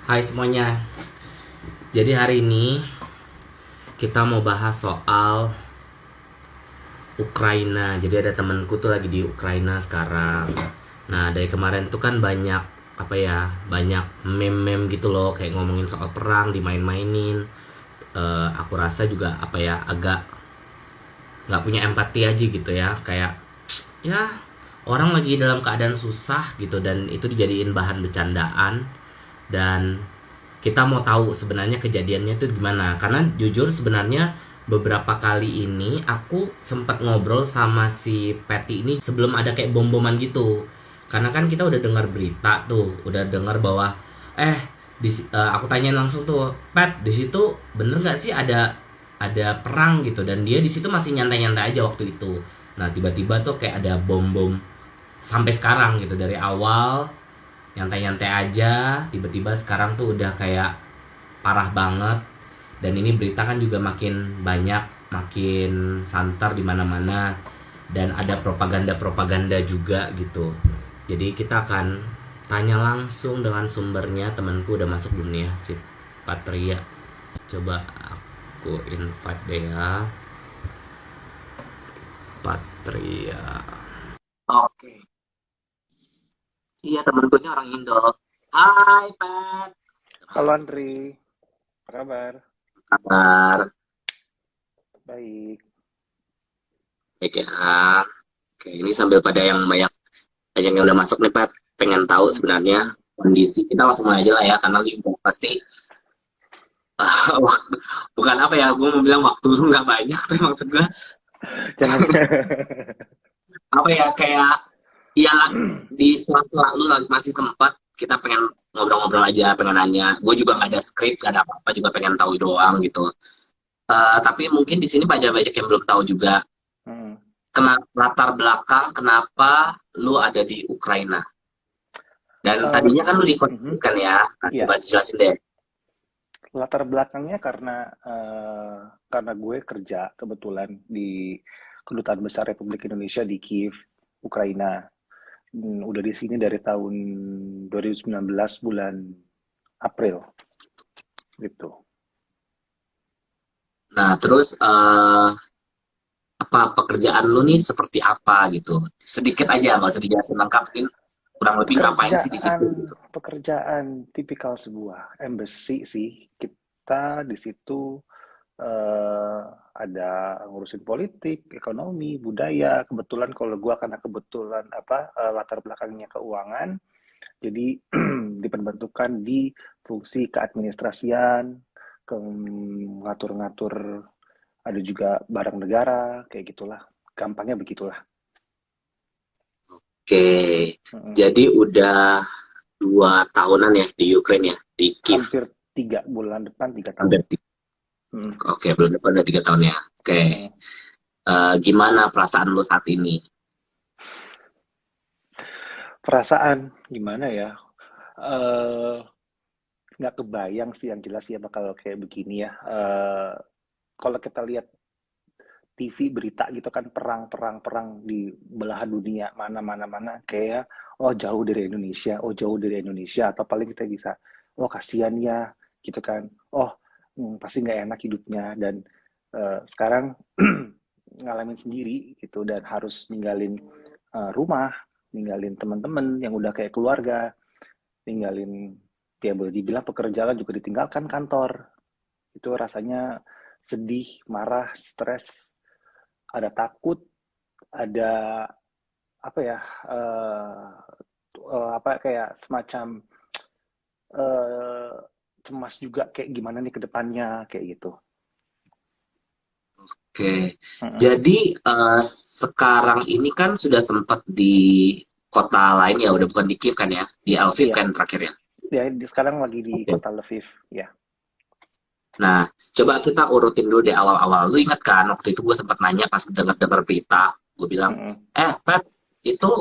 Hai semuanya. Jadi hari ini kita mau bahas soal Ukraina. Jadi ada temanku tuh lagi di Ukraina sekarang. Nah, dari kemarin tuh kan banyak apa ya, banyak meme-meme gitu loh, kayak ngomongin soal perang dimain-mainin. Aku rasa juga apa ya, agak nggak punya empati aja gitu ya, kayak ya orang lagi dalam keadaan susah gitu dan itu dijadiin bahan bercandaan. Dan kita mau tahu sebenarnya kejadiannya itu gimana, karena jujur sebenarnya beberapa kali ini aku sempat ngobrol sama si Patty ini sebelum ada kayak bom-boman gitu, karena kan kita udah dengar berita tuh, udah dengar bahwa eh aku tanya langsung tuh, Pat, di situ bener nggak sih ada perang gitu, dan dia di situ masih nyantai-nyantai aja waktu itu. Nah, tiba-tiba tuh kayak ada bom-bom sampai sekarang gitu, dari awal nyantai-nyantai aja, tiba-tiba sekarang tuh udah kayak parah banget. Dan ini berita kan juga makin banyak, makin santer di mana-mana, dan ada propaganda-propaganda juga gitu. Jadi kita akan tanya langsung dengan sumbernya. Temanku udah masuk belum nih ya, si Patria? Coba aku invite deh ya, Patria. Oke. Iya, temanku ini orang Indo. Hai Pat. Halo Andri, apa kabar? Kabar. Baik. Baik ya. Oke, ini sambil pada yang banyak yang udah masuk nih, Pat. Pengen tahu Hmm. sebenarnya kondisi. Kita langsung mulai aja lah ya, karena juga pasti bukan apa ya, gue mau bilang waktu lu nggak banyak, tapi maksud gue Jangan. apa ya, kayak ya di sela-sela lu masih sempat, kita pengen ngobrol-ngobrol aja, pengen nanya. Gue juga nggak ada skrip, nggak ada apa-apa, juga pengen tahu doang gitu. Tapi mungkin di sini banyak yang belum tahu juga. Hmm. Latar belakang kenapa lu ada di Ukraina. Dan Eh, tadinya kan lu di mhm. Korea kan ya. Nah, coba Ya, dijelasin deh. latar belakangnya karena gue kerja kebetulan di Kedutaan Besar Republik Indonesia di Kiev, Ukraina. Udah di sini dari tahun 2019 bulan April gitu. Nah, terus apa pekerjaan lu nih seperti apa gitu? Sedikit aja, nggak usah dijelasin lengkap. Mungkin kurang lebih ngapain sih di situ gitu. Pekerjaan tipikal sebuah embassy sih. Kita di situ ada ngurusin politik, ekonomi, budaya. Kebetulan kalau gua karena kebetulan latar belakangnya keuangan, jadi diperbantukan di fungsi keadministrasian, ke ngatur-ngatur, ada juga barang negara, kayak gitulah. Gampangnya begitulah. Oke, Mm-mm. jadi udah 2 tahunan ya di Ukraine ya, di Kiev. Hampir 3 bulan depan, 3 tahun. Hampir Mm-mm. oke, belum depan udah 3 tahun ya. Oke, Mm-mm. gimana perasaan lu saat ini? Perasaan gimana ya? Eh, nggak kebayang sih yang jelas ya bakal kayak begini ya. Kalau kita lihat TV berita gitu kan perang di belahan dunia mana kayak oh jauh dari Indonesia, oh jauh dari Indonesia, atau paling kita bisa oh kasihan ya gitu kan, oh pasti nggak enak hidupnya, dan sekarang ngalamin sendiri gitu dan harus ninggalin rumah, ninggalin teman-teman yang udah kayak keluarga, ninggalin ya boleh dibilang pekerjaan juga ditinggalkan kantor. Itu rasanya sedih, marah, stres, ada takut, ada apa ya, eh apa kayak semacam eh cemas juga kayak gimana nih ke depannya kayak gitu. Oke, Mm-mm. jadi sekarang ini kan sudah sempat di kota lain ya, udah bukan di Kiev kan ya, di Lviv Iya, kan terakhir ya. ya sekarang lagi di Oke. kota Lviv ya. Nah, coba kita urutin dulu di awal-awal. Lu ingat kan waktu itu gue sempat nanya pas denger-denger berita, gue bilang, Mm-mm. Pat, itu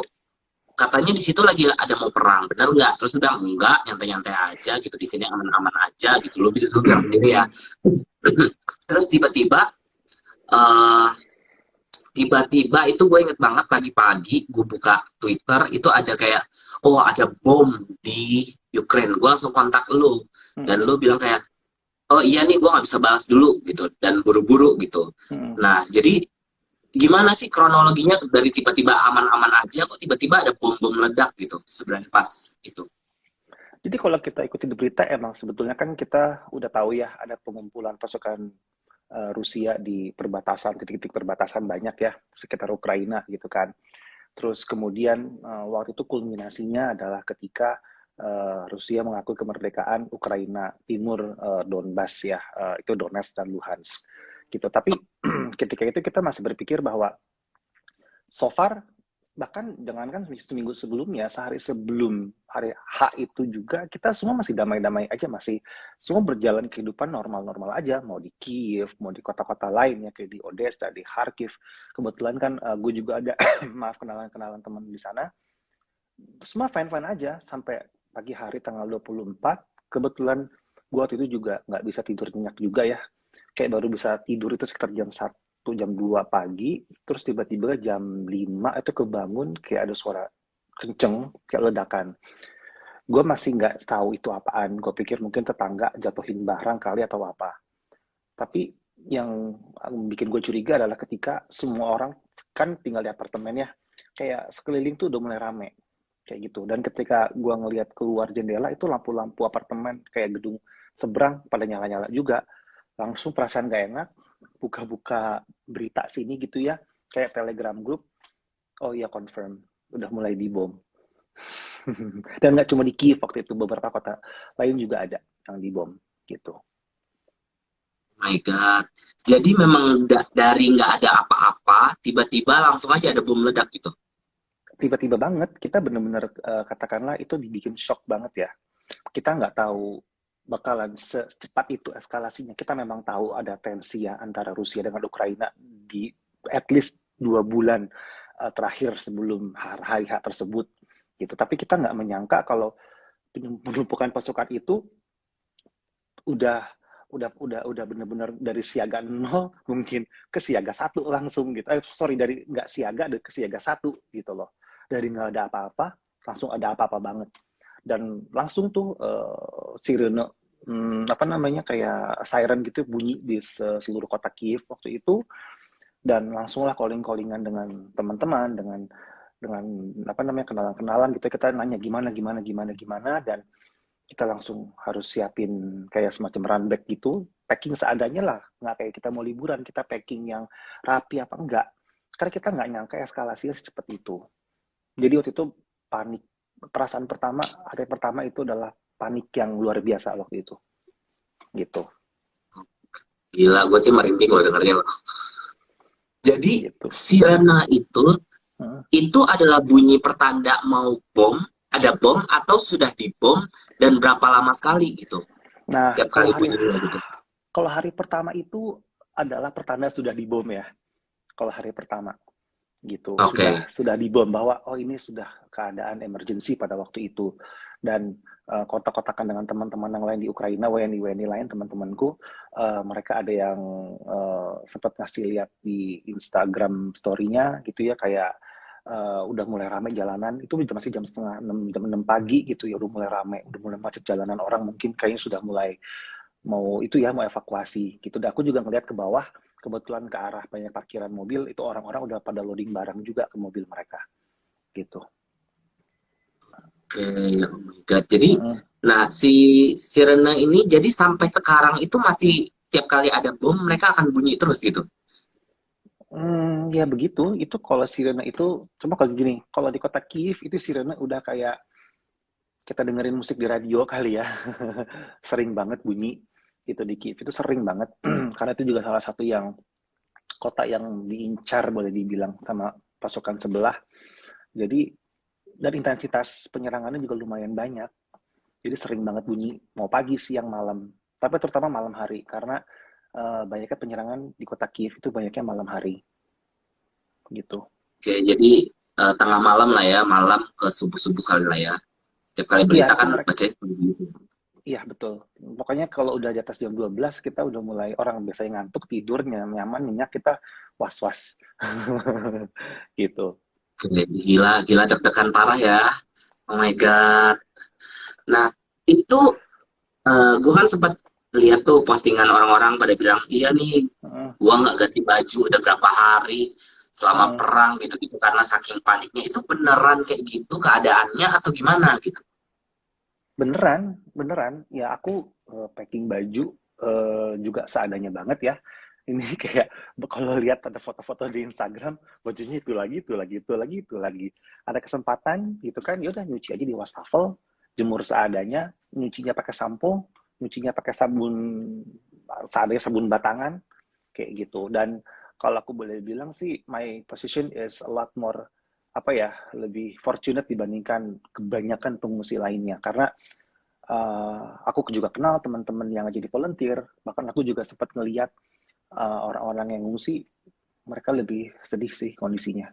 katanya di situ lagi ada mau perang, bener nggak? Terus dia bilang enggak, nyantai-nyantai aja gitu, di sini aman-aman aja gitu. Lu bilang sendiri ya. Terus eh, tiba-tiba itu gue inget banget pagi-pagi gue buka Twitter itu ada kayak, oh ada bom di Ukraine, gue langsung kontak lu dan Mm-mm. lu bilang kayak, oh iya nih gue nggak bisa balas dulu gitu dan buru-buru gitu. Mm-mm. Nah jadi gimana sih kronologinya dari tiba-tiba aman-aman aja kok tiba-tiba ada bom-bom meledak gitu sebenarnya pas itu. Jadi kalau kita ikuti di berita emang sebetulnya kan kita udah tahu ya ada pengumpulan pasukan Rusia di perbatasan, titik-titik perbatasan banyak ya sekitar Ukraina gitu kan. Terus kemudian waktu itu kulminasinya adalah ketika Rusia mengakui kemerdekaan Ukraina Timur, Donbas ya, itu Donetsk dan Luhansk gitu. Tapi ketika itu kita masih berpikir bahwa so far bahkan jangankan seminggu sebelumnya, sehari sebelum hari H itu juga kita semua masih damai-damai aja, masih semua berjalan kehidupan normal-normal aja, mau di Kiev, mau di kota-kota lain ya, kayak di Odessa, di Kharkiv. Kebetulan kan gue juga ada maaf kenalan-kenalan teman di sana, semua fine-fine aja sampai pagi hari tanggal 24. Kebetulan gue waktu itu juga nggak bisa tidur nyenyak juga ya, kayak baru bisa tidur itu sekitar jam 1 jam 2 pagi, terus tiba-tiba jam 5 itu kebangun kayak ada suara kenceng kayak ledakan. Gue masih nggak tahu itu apaan, gue pikir mungkin tetangga jatuhin barang kali atau apa. Tapi yang bikin gue curiga adalah ketika semua orang kan tinggal di apartemen ya, kayak sekeliling tuh udah mulai rame kayak gitu. Dan ketika gue ngelihat keluar jendela itu lampu-lampu apartemen kayak gedung seberang pada nyala-nyala juga, langsung perasaan gak enak, buka-buka berita sini gitu ya, kayak telegram grup, oh iya confirm, udah mulai dibom. Dan nggak cuma di Kiev waktu itu, beberapa kota lain juga ada yang dibom gitu. My God. Jadi memang dari nggak ada apa-apa, tiba-tiba langsung aja ada bom meledak gitu. Tiba-tiba banget, kita bener-bener katakanlah itu dibikin shock banget ya. Kita nggak tahu bakalan secepat itu eskalasinya. Kita memang tahu ada tensi ya antara Rusia dengan Ukraina di at least 2 bulan terakhir sebelum hari H tersebut gitu. Tapi kita nggak menyangka kalau penumpukan pasukan itu udah udah benar-benar dari siaga nol mungkin ke siaga satu langsung gitu. Sorry, dari nggak siaga ke siaga satu gitu loh. Dari nggak ada apa-apa langsung ada apa-apa banget. Dan langsung tuh sirene apa namanya kayak siren gitu bunyi di seluruh kota Kiev waktu itu, dan langsunglah calling-callingan dengan teman-teman, dengan apa namanya kenalan-kenalan gitu, kita nanya gimana gimana gimana gimana, dan kita langsung harus siapin kayak semacam run bag gitu, packing seadanya lah, nggak kayak kita mau liburan, kita packing yang rapi apa enggak, karena kita nggak nyangka eskalasinya secepat itu. Jadi waktu itu panik, perasaan pertama, hari pertama itu adalah panik yang luar biasa waktu itu, gitu, Gila, gue sih merinding loh dengernya. Jadi gitu. sirena Hmm. itu adalah bunyi pertanda mau bom, ada bom atau sudah dibom dan berapa lama sekali gitu. Nah, Tiap kali bunyinya gitu. kalau hari pertama itu adalah pertanda sudah dibom ya. Kalau hari pertama gitu Oke. sudah dibom, bahwa oh ini sudah keadaan emergency pada waktu itu. Dan kontak-kontakan dengan teman-teman yang lain di Ukraina, WNI lain teman-temanku, mereka ada yang sempat ngasih lihat di Instagram story-nya gitu ya, kayak udah mulai ramai jalanan itu, masih jam setengah 6, jam 6 pagi gitu ya, udah mulai ramai, udah mulai macet jalanan, orang mungkin kayaknya sudah mulai mau itu ya, mau evakuasi gitu. Dan aku juga ngeliat ke bawah, kebetulan ke arah banyak parkiran mobil, itu orang-orang udah pada loading barang juga ke mobil mereka gitu. Oke, oh my God. Jadi, Mm-mm. nah si sirena ini jadi sampai sekarang itu masih tiap kali ada bom mereka akan bunyi terus gitu. Ya begitu. Itu kalau sirene itu, cuma kalau gini, kalau di kota Kiev itu sirene udah kayak kita dengerin musik di radio kali ya. Sering banget bunyi itu di Kiev, itu sering banget. Karena itu juga salah satu yang kota yang diincar boleh dibilang sama pasukan sebelah. Jadi dan intensitas penyerangannya juga lumayan banyak. Jadi sering banget bunyi, mau pagi, siang, malam. Tapi terutama malam hari, karena banyaknya penyerangan di kota Kiev itu banyaknya malam hari, gitu. Oke, jadi tengah malam lah ya, malam ke subuh-subuh kali lah ya. Tiap kali Iya, berita itu kan mereka, bacanya seperti itu. iya betul. Pokoknya kalau udah di atas jam 12, kita udah mulai, orang biasanya ngantuk, tidurnya nyaman, nyenyak, kita was-was. Gitu. Oke, gila, gila deg-degan parah ya. Oh my God. Nah, Itu gue kan sempat lihat tuh postingan orang-orang pada bilang, iya nih, Heeh, gua nggak ganti baju udah berapa hari selama heeh. perang gitu-gitu karena saking paniknya. Itu beneran kayak gitu keadaannya atau gimana gitu? Beneran, beneran. Ya aku packing baju juga seadanya banget ya. Ini kayak kalau lihat ada foto-foto di Instagram, bajunya itu lagi, itu lagi, itu lagi, itu lagi. Ada kesempatan gitu kan, ya udah nyuci aja di wastafel, jemur seadanya, nyucinya pakai sampo, nyucinya pakai sabun seadanya sabun batangan kayak gitu. Dan kalau aku boleh bilang sih, my position is a lot more apa ya, lebih fortunate dibandingkan kebanyakan pengungsi lainnya karena aku juga kenal teman-teman yang jadi volunteer, bahkan aku juga sempat ngeliat orang-orang yang ngungsi, mereka lebih sedih sih kondisinya,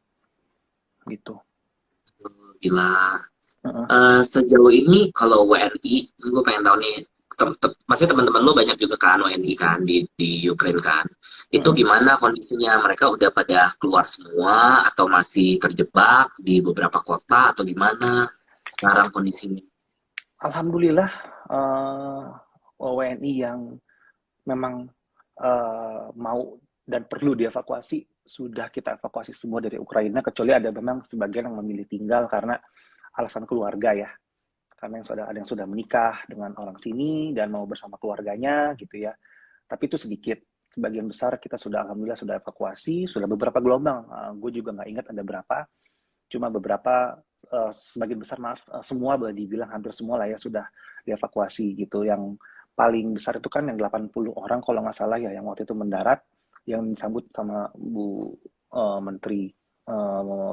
gitu. Gila. Heeh, Sejauh ini kalau WNI, gue pengen tahu nih, pasti teman-teman lu banyak juga kan WNI kan di Ukraine kan. Itu heeh. gimana kondisinya? Mereka udah pada keluar semua atau masih terjebak di beberapa kota atau gimana sekarang kondisinya? Alhamdulillah WNI yang memang mau dan perlu dievakuasi sudah kita evakuasi semua dari Ukraina kecuali ada memang sebagian yang memilih tinggal karena alasan keluarga ya. Karena ada yang sudah menikah dengan orang sini dan mau bersama keluarganya gitu ya. Tapi itu sedikit. Sebagian besar kita sudah alhamdulillah sudah evakuasi, sudah beberapa gelombang. Gue juga nggak ingat ada berapa, cuma beberapa sebagian besar maaf semua boleh dibilang hampir semua lah ya sudah dievakuasi gitu. Yang paling besar itu kan yang 80 orang kalau nggak salah ya yang waktu itu mendarat yang disambut sama Bu Menteri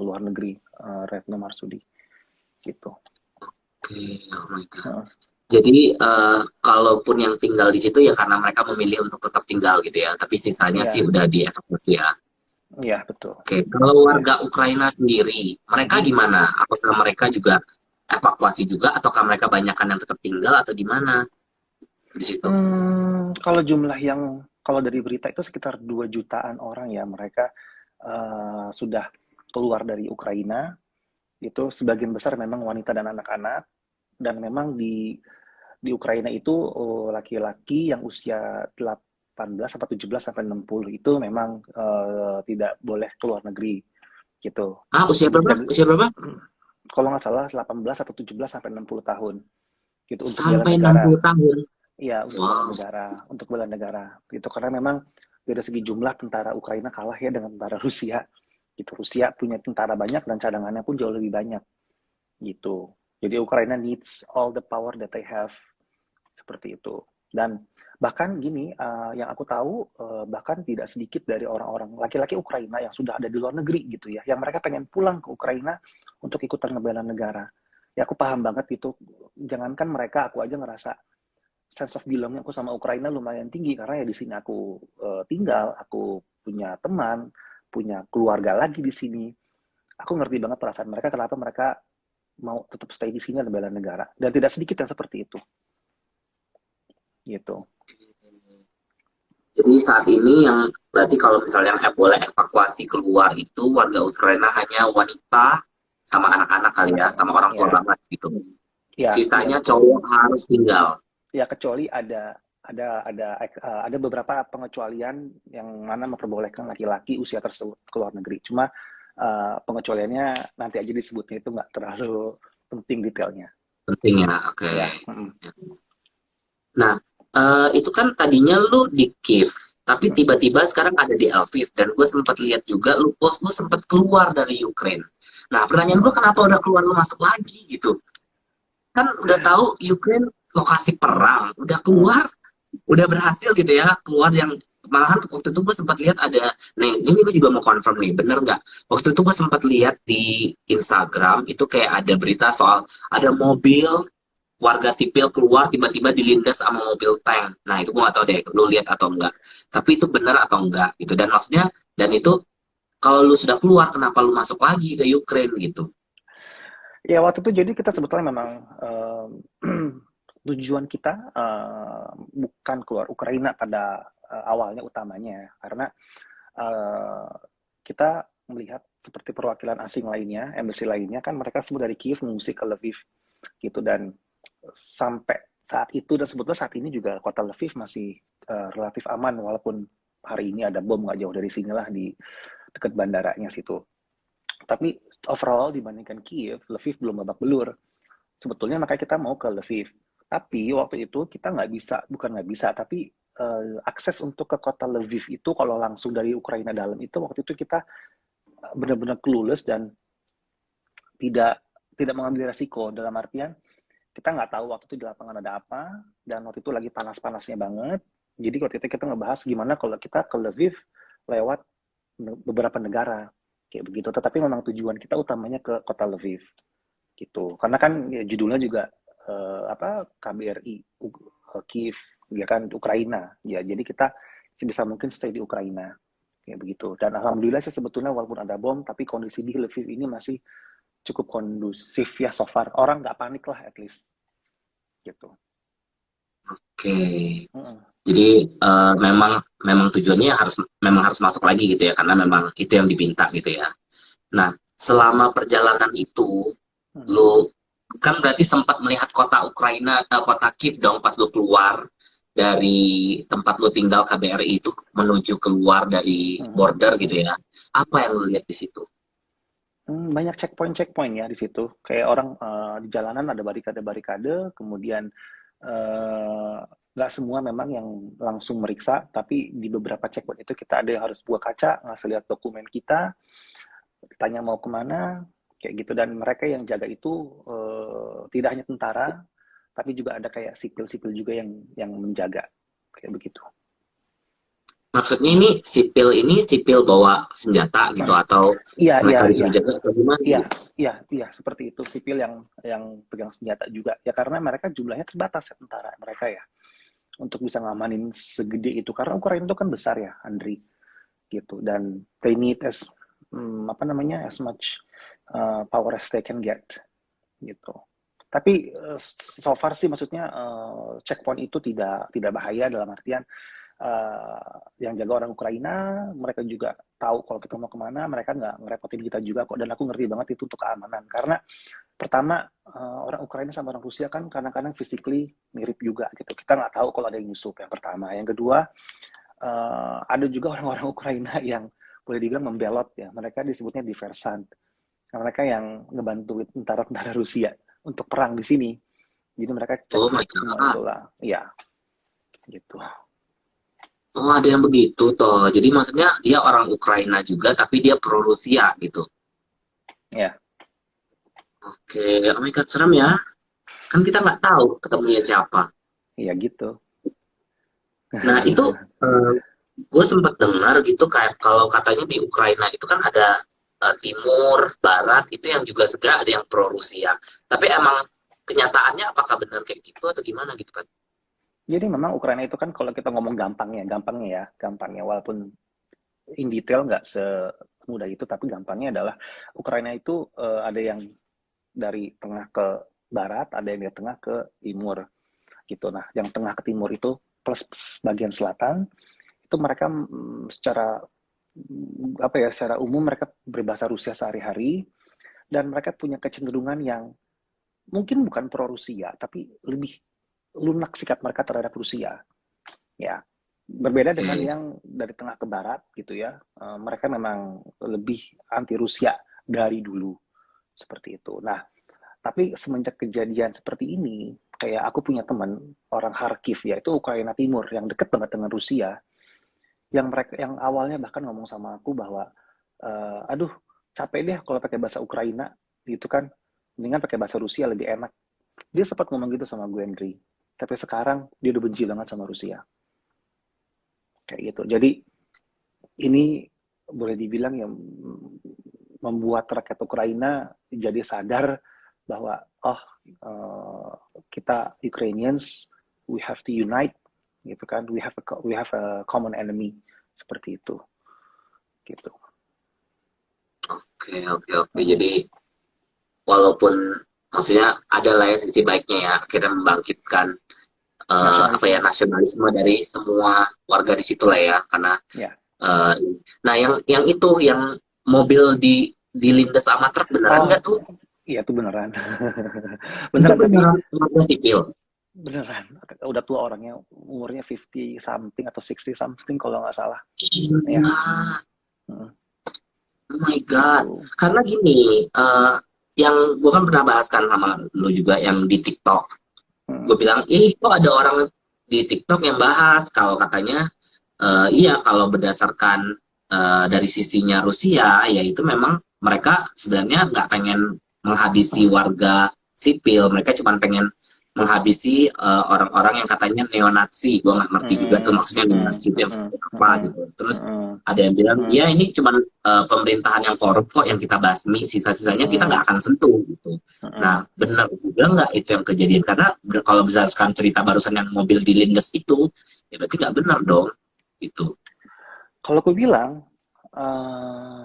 Luar Negeri Retno Marsudi gitu. Oke, oh my God. Heeh. Jadi, kalaupun yang tinggal di situ ya karena mereka memilih untuk tetap tinggal gitu ya, tapi sisanya sih Iya, udah dievakuasi ya. iya betul. Oke, kalau Iya. warga Ukraina sendiri, mereka Mhm. gimana? Apakah mereka juga evakuasi juga, ataukah mereka banyakan yang tetap tinggal atau gimana di situ? Kalau jumlah yang kalau dari berita itu sekitar 2 jutaan orang ya mereka sudah keluar dari Ukraina. Itu sebagian besar memang wanita dan anak-anak dan memang di Ukraina itu laki-laki yang usia 18 sampai 17 sampai 60 itu memang tidak boleh keluar negeri gitu. Ah, usia Jadi berapa? kita Usia berapa? kalau nggak salah 18 atau 17 sampai 60 tahun gitu untuk bela Sampai negara. 60 tahun. Iya, Wow. untuk bela negara. Gitu karena memang dari segi jumlah tentara Ukraina kalah ya dengan tentara Rusia. Gitu. Rusia punya tentara banyak dan cadangannya pun jauh lebih banyak gitu. Jadi Ukraina needs all the power that they have seperti itu. Dan bahkan gini, yang aku tahu bahkan tidak sedikit dari orang-orang laki-laki Ukraina yang sudah ada di luar negeri gitu ya, yang mereka pengen pulang ke Ukraina untuk ikutan ngebela negara. Ya aku paham banget itu. Jangankan mereka, aku aja ngerasa sense of belonging aku sama Ukraina lumayan tinggi karena ya di sini aku tinggal, aku punya teman, punya keluarga lagi di sini. Aku ngerti banget perasaan mereka kenapa mereka mau tetap stay di sini dan bela negara. Dan tidak sedikit yang seperti itu, gitu. Jadi saat ini yang berarti kalau misalnya yang boleh evakuasi keluar itu warga Ukraina hanya wanita sama anak-anak kali ya, Anak-anak, sama orang tua ya, banget gitu. ya Sisanya betul. cowok harus tinggal. Ya kecuali ada beberapa pengecualian yang mana memperbolehkan laki-laki usia tersebut ke luar negeri. Cuma pengecualiannya nanti aja disebutnya itu nggak terlalu penting detailnya. Penting ya, oke. Ya, mm-mm, Nah, itu kan tadinya lu di Kiev, tapi mm-mm, tiba-tiba sekarang ada di Lviv dan gue sempat lihat juga lu post lu sempat keluar dari Ukraine. Nah, pertanyaan gue mm-mm. kenapa udah keluar lu masuk lagi gitu? Kan udah tahu Ukraine lokasi perang, udah keluar, udah berhasil gitu ya, keluar yang malahan waktu itu gue sempat lihat ada, nih ini gue juga mau confirm nih, bener nggak? Waktu itu gue sempat lihat di Instagram itu kayak ada berita soal ada mobil warga sipil keluar tiba-tiba dilindas sama mobil tank. Nah itu gue gak tahu deh, lu lihat atau enggak. Tapi itu benar atau enggak gitu. Dan maksudnya, dan itu kalau lu sudah keluar, kenapa lu masuk lagi ke Ukraine gitu? Ya waktu itu jadi kita sebetulnya memang tujuan kita bukan keluar Ukraina pada awalnya utamanya karena uh, kita melihat seperti perwakilan asing lainnya, embassy lainnya kan mereka semua dari Kiev mengungsi ke Lviv gitu dan sampai saat itu, dan sebetulnya saat ini juga kota Lviv masih relatif aman, walaupun hari ini ada bom nggak jauh dari sinilah di dekat bandaranya situ. Tapi overall dibandingkan Kiev, Lviv belum babak belur. Sebetulnya makanya kita mau ke Lviv. Tapi waktu itu kita nggak bisa, bukan nggak bisa, tapi akses untuk ke kota Lviv itu kalau langsung dari Ukraina dalam itu waktu itu kita benar-benar clueless dan tidak tidak mengambil resiko, dalam artian kita nggak tahu waktu itu di lapangan ada apa, dan waktu itu lagi panas-panasnya banget. Jadi waktu itu kita ngebahas gimana kalau kita ke Lviv lewat beberapa negara kayak begitu. Tetapi memang tujuan kita utamanya ke kota Lviv gitu. Karena kan ya, judulnya juga KBRI Kiev, ya kan, Ukraina. Ya, jadi kita sebisa mungkin stay di Ukraina kayak begitu. Dan alhamdulillah sih sebetulnya walaupun ada bom, tapi kondisi di Lviv ini masih cukup kondusif ya so far. Orang nggak panik lah at least gitu. Oke. Mm-mm. Jadi memang memang tujuannya memang harus masuk lagi gitu ya, karena memang itu yang diminta gitu ya. Nah, selama perjalanan itu, Mm. lu kan berarti sempat melihat kota Ukraina, kota Kiev dong pas lu keluar dari tempat lu tinggal KBRI itu menuju keluar dari Mhm, border mhm. gitu ya. Apa yang lu lihat di situ? Banyak checkpoint-checkpoint ya di situ. Kayak orang di jalanan ada barikade-barikade, kemudian eh, nggak semua memang yang langsung meriksa, tapi di beberapa checkpoint itu kita ada yang harus buka kaca, ngasih lihat dokumen kita, tanya mau kemana, kayak gitu. Dan mereka yang jaga itu tidak hanya tentara, tapi juga ada kayak sipil-sipil juga yang menjaga, kayak begitu. Maksudnya ini sipil bawa senjata gitu atau Iya, iya, mereka iya. disuruh jaga atau gimana Iya, gitu? iya, iya, seperti itu. Sipil yang pegang senjata juga. Ya karena mereka jumlahnya terbatas ya, tentara mereka ya, untuk bisa ngamanin segede itu. Karena Ukraina itu kan besar ya, Andri, gitu. Dan they need as much power as they can get, gitu. Tapi so far sih maksudnya checkpoint itu tidak bahaya, dalam artian yang jaga orang Ukraina, mereka juga tahu kalau kita mau kemana, mereka nggak ngerepotin kita juga kok. Dan aku ngerti banget itu untuk keamanan, karena pertama orang Ukraina sama orang Rusia kan kadang-kadang physically mirip juga gitu. Kita nggak tahu kalau ada yang nyusup, yang pertama. Yang kedua, ada juga orang-orang Ukraina yang boleh dibilang membelot ya, mereka disebutnya diversan. Nah, mereka yang ngebantuin tentara-tentara Rusia untuk perang di sini. Jadi mereka Oh my cek-cek semua God. itulah, ya gitu. Oh, ada yang begitu toh. Jadi maksudnya dia orang Ukraina juga, tapi dia pro Rusia gitu. Ya, Oke, oh my God, serem ya. Kan kita nggak tahu ketemunya siapa. ya gitu. Nah, itu gue sempet dengar gitu kayak kalau katanya di Ukraina itu kan ada timur, barat, itu yang juga sebenarnya ada yang pro Rusia. Tapi emang kenyataannya apakah benar kayak gitu atau gimana gitu kan? Jadi memang Ukraina itu kan kalau kita ngomong gampangnya walaupun in detail nggak semudah itu, tapi gampangnya adalah Ukraina itu ada yang dari tengah ke barat, ada yang dari tengah ke timur gitu. Nah, yang tengah ke timur itu plus bagian selatan itu mereka secara secara umum mereka berbahasa Rusia sehari-hari, dan mereka punya kecenderungan yang mungkin bukan pro Rusia, tapi lebih lunak sikap mereka terhadap Rusia. Ya, berbeda dengan Oke. yang dari tengah ke barat gitu ya. Mereka memang lebih anti Rusia dari dulu seperti itu. Nah, tapi semenjak kejadian seperti ini, kayak aku punya teman orang Kharkiv ya, itu Ukraina Timur yang deket banget dengan Rusia, yang awalnya bahkan ngomong sama aku bahwa aduh capek deh kalau pakai bahasa Ukraina gitu kan, mendingan pakai bahasa Rusia lebih enak. Dia sempat ngomong gitu sama gue, Henry. Tapi sekarang dia udah benci banget sama Rusia kayak gitu. Jadi ini boleh dibilang yang membuat rakyat Ukraina jadi sadar bahwa kita Ukrainians, we have to unite gitu kan, we have a common enemy, seperti itu gitu. Oke, oke, oke. Mm-mm. Jadi walaupun maksudnya ada lah ya sisi baiknya ya, kita membangkitkan apa ya Nasionalisme nasionalisme dari semua warga di situ lah ya, karena ya. eh, nah yang itu yang mobil dilindas sama truk beneran Oh, nggak tuh? Iya itu beneran. Itu Beneran, tapi beneran warga sipil. beneran. Udah tua orangnya, umurnya 50 something atau 60 something kalau nggak salah. Ya, Gila. mm, Oh my God. gitu. Karena gini, yang gue kan pernah bahas kan sama lo juga yang di TikTok. Mm, Gue bilang, ih kok ada orang di TikTok yang bahas kalau katanya, iya kalau berdasarkan dari sisinya Rusia, ya itu memang mereka sebenarnya nggak pengen menghabisi warga sipil, mereka cuma pengen menghabisi orang-orang yang katanya neonazi. Gue nggak ngerti juga tuh mm, maksudnya mm, neonazi itu yang mm, seperti apa mm, gitu. Terus mm, ada yang bilang, mm, ya ini cuma pemerintahan yang korup kok yang kita basmi, sisa-sisanya kita mm, nggak akan sentuh gitu. mm. Nah, benar juga nggak itu yang kejadian? Karena kalau misalkan cerita barusan yang mobil dilindas itu, ya berarti nggak benar dong. Itu. Kalau aku bilang, eh,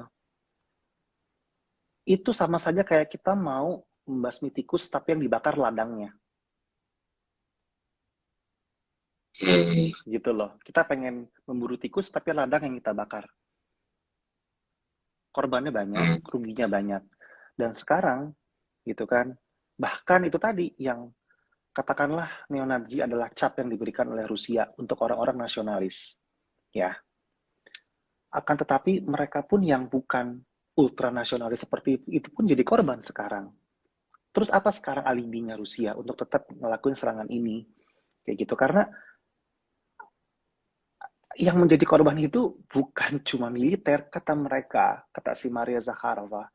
itu sama saja kayak kita mau membasmi tikus tapi yang dibakar ladangnya, Oke. gitu loh. Kita pengen memburu tikus tapi ladang yang kita bakar. Korbannya banyak, Oke. ruginya banyak. Dan sekarang, gitu kan, bahkan itu tadi yang katakanlah neonazi adalah cap yang diberikan oleh Rusia untuk orang-orang nasionalis, ya. Akan tetapi mereka pun yang bukan ultranasionalis seperti itu pun jadi korban sekarang. Terus apa sekarang alibinya Rusia untuk tetap melakukan serangan ini? Kayak gitu. Karena yang menjadi korban itu bukan cuma militer, kata mereka, kata si Maria Zakharova.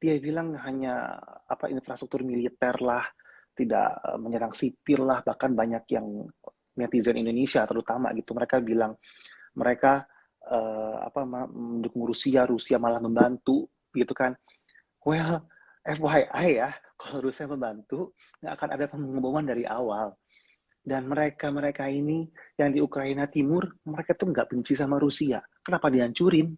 Dia bilang hanya apa infrastruktur militer lah, tidak menyerang sipil lah, bahkan banyak yang netizen Indonesia terutama gitu. Mereka bilang mereka apa mendukung Rusia, Rusia malah membantu gitu kan. Well, FYI ya, kalau Rusia membantu, nggak akan ada pengeboman dari awal. Dan mereka-mereka ini yang di Ukraina Timur, mereka tuh nggak benci sama Rusia. Kenapa dihancurin?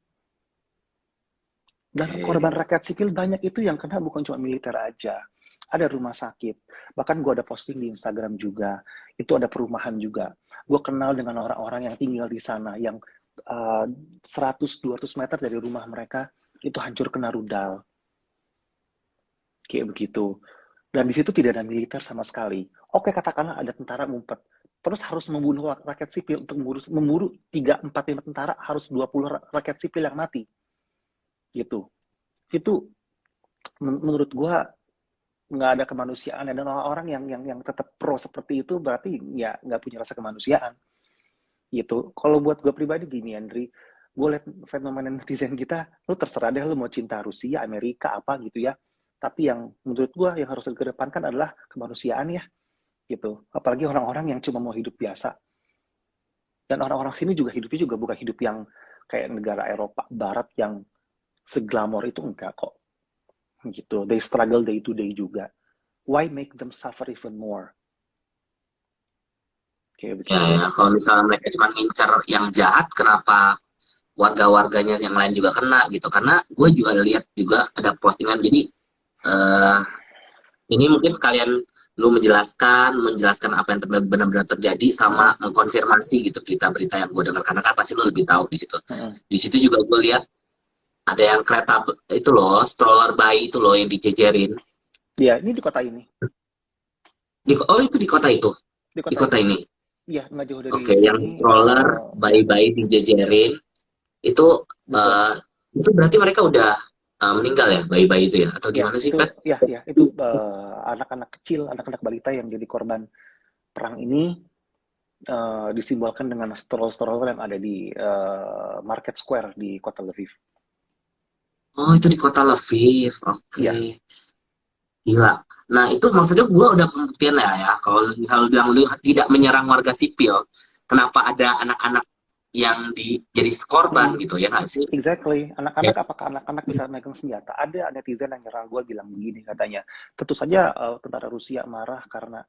Dan korban Oke. rakyat sipil banyak itu yang kena bukan cuma militer aja. Ada rumah sakit. Bahkan gue ada posting di Instagram juga. Itu ada perumahan juga. Gue kenal dengan orang-orang yang tinggal di sana, yang 100-200 meter dari rumah mereka, itu hancur kena rudal. Kayak begitu. Dan di situ tidak ada militer sama sekali. Oke, katakanlah ada tentara ngumpet. Terus harus membunuh rakyat sipil untuk memburu 3, 4, 5 tentara, harus 20 rakyat sipil yang mati. Gitu. Itu menurut gua nggak ada kemanusiaan, dan orang-orang yang tetap pro seperti itu berarti ya nggak punya rasa kemanusiaan gitu. Kalau buat gue pribadi gini Andri, gue liat fenomena netizen kita, lu terserah deh lu mau cinta Rusia, Amerika apa gitu ya, tapi yang menurut gue yang harus dikedepankan adalah kemanusiaan ya gitu. Apalagi orang-orang yang cuma mau hidup biasa, dan orang-orang sini juga hidupnya juga bukan hidup yang kayak negara Eropa Barat yang seglamor itu, enggak kok gitu. They struggle day to day juga. Why make them suffer even more? Kayak Ya, begitu. ya, kalau misalnya mereka cuma ngincar yang jahat, kenapa warga-warganya yang lain juga kena gitu? Karena gue juga lihat juga ada postingan, jadi eh ini mungkin sekalian lu menjelaskan apa yang benar-benar terjadi Mm-mm, sama mengkonfirmasi gitu berita-berita yang gue dengar karena kan pasti lu lebih tahu di situ. mm-mm. Di situ juga gue lihat ada yang kereta itu loh, stroller bayi itu loh yang dijejerin. Ya, ini di kota ini. Oh itu di kota itu, Di di kota kota ini. ini. Iya, nggak jauh dari Oke, yang sini. stroller Ya, bayi-bayi dijejerin itu betul. eh itu berarti mereka udah meninggal ya bayi-bayi itu ya atau Ya, gimana sih itu Pet? ya itu anak-anak kecil, anak-anak balita yang jadi korban perang ini, disimbolkan dengan stroller-stroller yang ada di Market Square di kota Lviv. Oh itu di kota Lviv, oke. Iya, Gila. Nah, itu maksudnya gue udah pembuktian ya. Kalau misalnya lu bilang lu tidak menyerang warga sipil, kenapa ada anak-anak yang jadi korban mm, gitu ya nggak sih? exactly. Ya. Anak-anak, apakah anak-anak bisa megang senjata? Ada netizen yang nyerang gue bilang begini katanya. Tentu saja tentara Rusia marah karena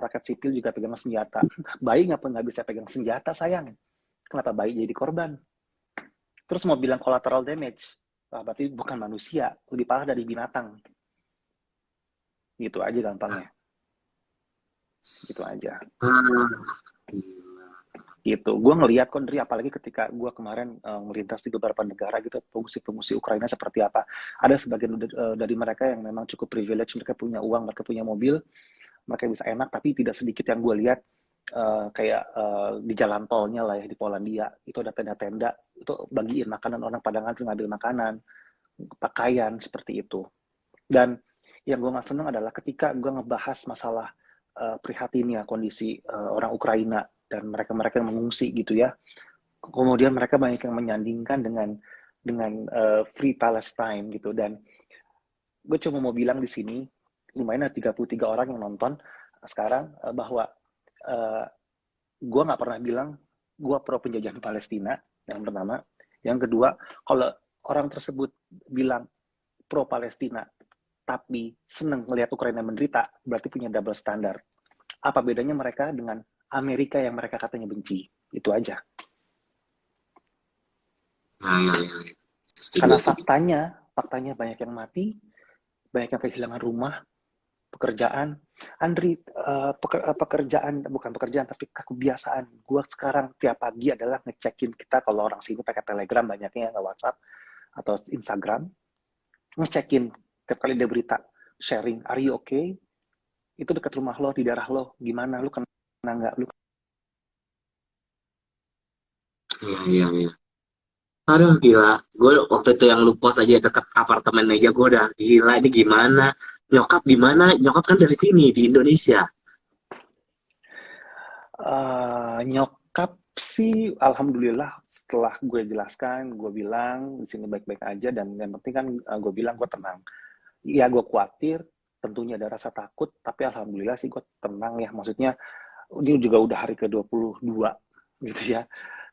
rakyat sipil juga pegang senjata. Bayi nggak bisa pegang senjata sayang. Kenapa bayi jadi korban? Terus mau bilang collateral damage, wah, berarti bukan manusia, lebih parah dari binatang. Gitu aja gampangnya. Gitu aja. Ah, gila. gitu. Gue ngelihat kok dari apalagi ketika gue kemarin melintas di beberapa negara gitu, pengungsi-pengungsi Ukraina seperti apa. Ada sebagian dari mereka yang memang cukup privilege, mereka punya uang, mereka punya mobil, mereka bisa enak, tapi tidak sedikit yang gue lihat kayak di jalan tolnya lah ya di Polandia itu ada tenda-tenda itu bagiin makanan, orang pada ngantri ngambil makanan, pakaian seperti itu. Dan yang gue nggak seneng adalah ketika gue ngebahas masalah prihatinnya kondisi orang Ukraina dan mereka-mereka yang mengungsi gitu ya. Kemudian mereka banyak yang menyandingkan dengan Free Palestine gitu. Dan gue cuma mau bilang di sini, lumayan ada 33 orang yang nonton sekarang, bahwa gue nggak pernah bilang gue pro penjajahan Palestina, yang pertama. Yang kedua, kalau orang tersebut bilang pro Palestina tapi seneng melihat Ukraina menderita, berarti punya double standar. Apa bedanya mereka dengan Amerika yang mereka katanya benci? Itu aja. Ya. Karena Setuju. faktanya banyak yang mati, banyak yang kehilangan rumah, pekerjaan. Andri, pekerjaan, bukan pekerjaan, tapi kebiasaan. Gue sekarang tiap pagi adalah ngecekin, kita kalau orang sini pakai Telegram banyaknya, nggak WhatsApp atau Instagram, ngecekin tiap kali ada berita, sharing, are you okay? Itu dekat rumah lo, di daerah lo, gimana? Lu kena nggak? Lu... Iya. Aduh gila, gue waktu itu yang lu post aja deket apartemen aja gue udah gila ini gimana? Nyokap gimana? Nyokap kan dari sini di Indonesia. Nyokap sih, alhamdulillah setelah gue jelaskan, gue bilang di sini baik-baik aja, dan yang penting kan gue bilang gue tenang. Ya gue khawatir, tentunya ada rasa takut, tapi alhamdulillah sih gue tenang ya. Maksudnya ini juga udah hari ke-22 gitu ya,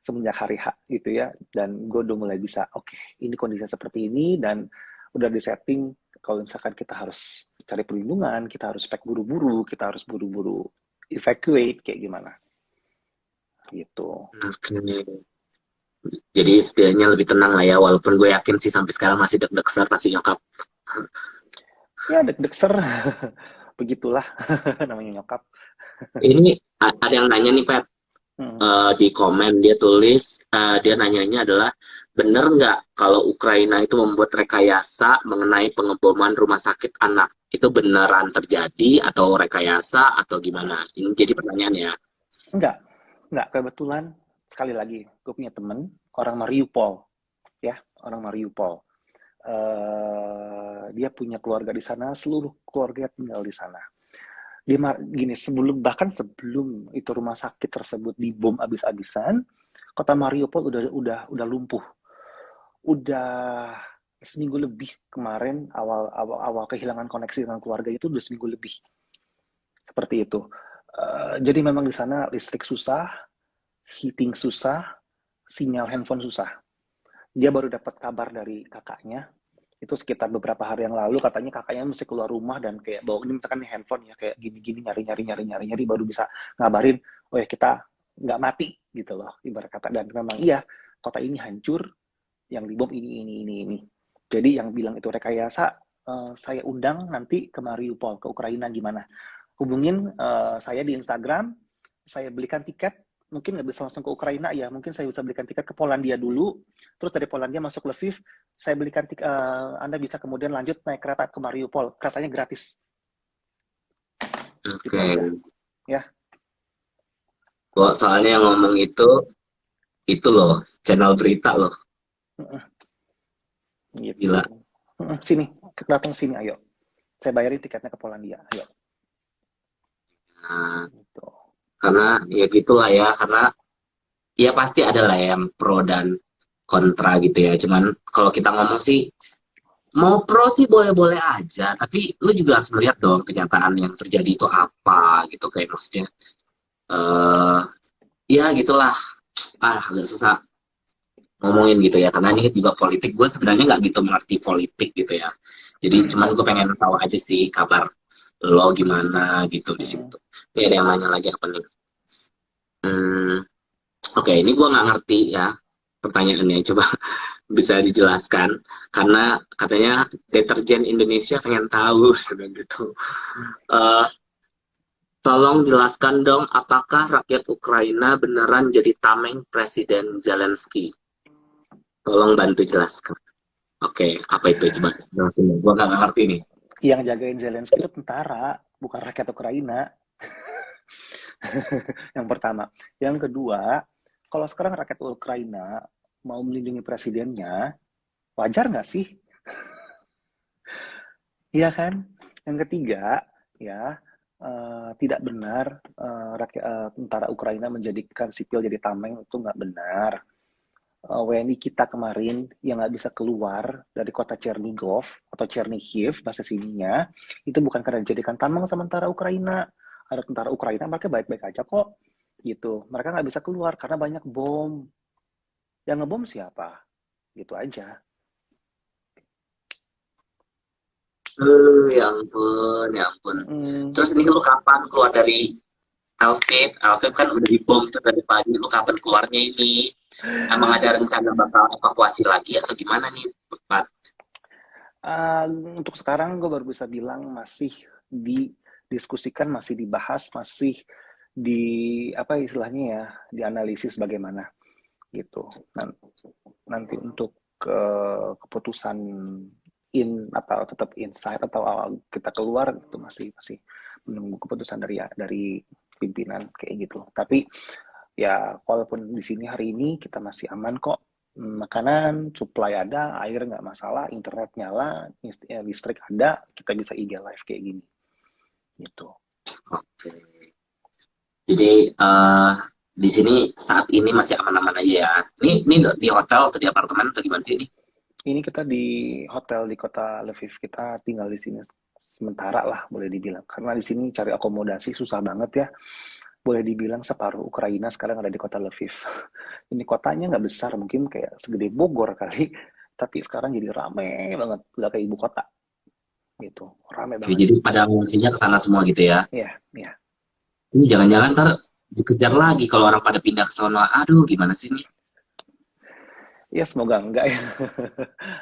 semenjak hari H gitu ya, dan gue udah mulai bisa, oke, ini kondisinya seperti ini, dan udah disetting kalau misalkan kita harus cari perlindungan, kita harus pack buru-buru, kita harus buru-buru evacuate, kayak gimana gitu. Oke. Jadi setidaknya lebih tenang lah ya, walaupun gue yakin sih sampai sekarang masih deg-degan pasti nyokap. Ya deg-deg ser, begitulah namanya nyokap. Ini ada yang nanya nih Pep, Hmm. di komen dia tulis, dia nanyanya adalah bener nggak kalau Ukraina itu membuat rekayasa mengenai pengeboman rumah sakit anak? Itu beneran terjadi atau rekayasa atau gimana? Ini jadi pertanyaannya. Enggak, kebetulan sekali lagi gue punya temen orang Mariupol, ya, orang Mariupol. Dia punya keluarga di sana, seluruh keluarga tinggal di sana. Dia gini, bahkan sebelum itu rumah sakit tersebut dibom abis-abisan, kota Mariupol udah lumpuh. Udah seminggu lebih kemarin, awal kehilangan koneksi dengan keluarga itu udah seminggu lebih. Seperti itu. Jadi memang di sana listrik susah, heating susah, sinyal handphone susah. Dia baru dapat kabar dari kakaknya, itu sekitar beberapa hari yang lalu, katanya kakaknya mesti keluar rumah dan kayak bawa ini misalkan handphone ya, kayak gini-gini nyari baru bisa ngabarin, oh ya kita nggak mati gitu loh, ibarat kata. Dan memang iya, kota ini hancur, yang dibom ini. Jadi yang bilang itu rekayasa, saya undang nanti ke Mariupol, ke Ukraina, gimana? Hubungin saya di Instagram, saya belikan tiket, mungkin nggak bisa langsung ke Ukraina ya, mungkin saya bisa belikan tiket ke Polandia dulu, terus dari Polandia masuk Lviv, saya belikan tiket, Anda bisa kemudian lanjut naik kereta ke Mariupol, keretanya gratis. Oke. Gitu aja. Ya. Soalnya yang ngomong itu loh, channel berita loh. Gitu. Gila. Sini, datang sini, ayo. Saya bayarin tiketnya ke Polandia, ayo. Nah, Gitu. karena ya gitulah ya, karena ya pasti ada lah yang pro dan kontra gitu ya. Cuman kalau kita ngomong sih, mau pro sih boleh-boleh aja, tapi lu juga harus melihat dong kenyataan yang terjadi itu apa gitu, kayak maksudnya ya gitulah, agak susah ngomongin gitu ya, karena ini juga politik. Gue sebenarnya nggak gitu mengerti politik gitu ya, jadi cuman gue pengen tahu aja sih kabar lo gimana gitu di situ. Ini ada yang nanya lagi apa nih? Oke, ini gue nggak ngerti ya pertanyaannya, coba bisa dijelaskan, karena katanya deterjen Indonesia pengen tahu gitu. Tolong jelaskan dong, apakah rakyat Ukraina beneran jadi tameng Presiden Zelensky? Tolong bantu jelaskan. Oke, apa itu? Coba jelasin. Gua nggak ngerti nih. Yang jagain Zelensky itu tentara, bukan rakyat Ukraina. Yang pertama. Yang kedua, kalau sekarang rakyat Ukraina mau melindungi presidennya, wajar nggak sih? Iya kan? Yang ketiga, ya tidak benar tentara Ukraina menjadikan sipil jadi tameng, itu nggak benar. WNI kita kemarin yang nggak bisa keluar dari kota Chernigov atau Chernihiv bahasa sininya, itu bukan karena dijadikan tameng sama tentara Ukraina. Ada tentara Ukraina, mereka baik-baik aja kok. Gitu. Mereka nggak bisa keluar karena banyak bom. Yang ngebom siapa? Gitu aja. Ya ampun, ya ampun. Mm, Terus ini lu kapan keluar dari Lviv? Lviv kan udah dibom tuh tadi pagi. Lu kapan keluarnya ini? Emang ada rencana bakal evakuasi lagi atau gimana nih, Pak? untuk sekarang gue baru bisa bilang masih didiskusikan, masih dibahas, masih di apa istilahnya ya, dianalisis bagaimana gitu. Nanti untuk keputusan atau tetap inside atau kita keluar itu masih menunggu keputusan dari pimpinan kayak gitu. Tapi ya walaupun di sini hari ini kita masih aman kok. Makanan, supply ada, air nggak masalah, internet nyala, listrik ada, kita bisa IG live kayak gini. Gitu. Oke. Jadi di sini saat ini masih aman-aman aja ya. Ini di hotel atau di apartemen atau gimana sih ini? Ini kita di hotel di kota Lviv, kita tinggal di sini sementara lah boleh dibilang. Karena di sini cari akomodasi susah banget ya. Boleh dibilang separuh Ukraina sekarang ada di kota Lviv. Ini kotanya nggak besar, mungkin kayak segede Bogor kali, tapi sekarang jadi rame banget, udah kayak ibu kota gitu, rame Oke, banget. jadi pada ngungsinya ke sana semua gitu ya. Iya, iya. Ini jangan-jangan ntar dikejar lagi kalau orang pada pindah ke sana. Aduh, gimana sih ini? Ya semoga enggak ya.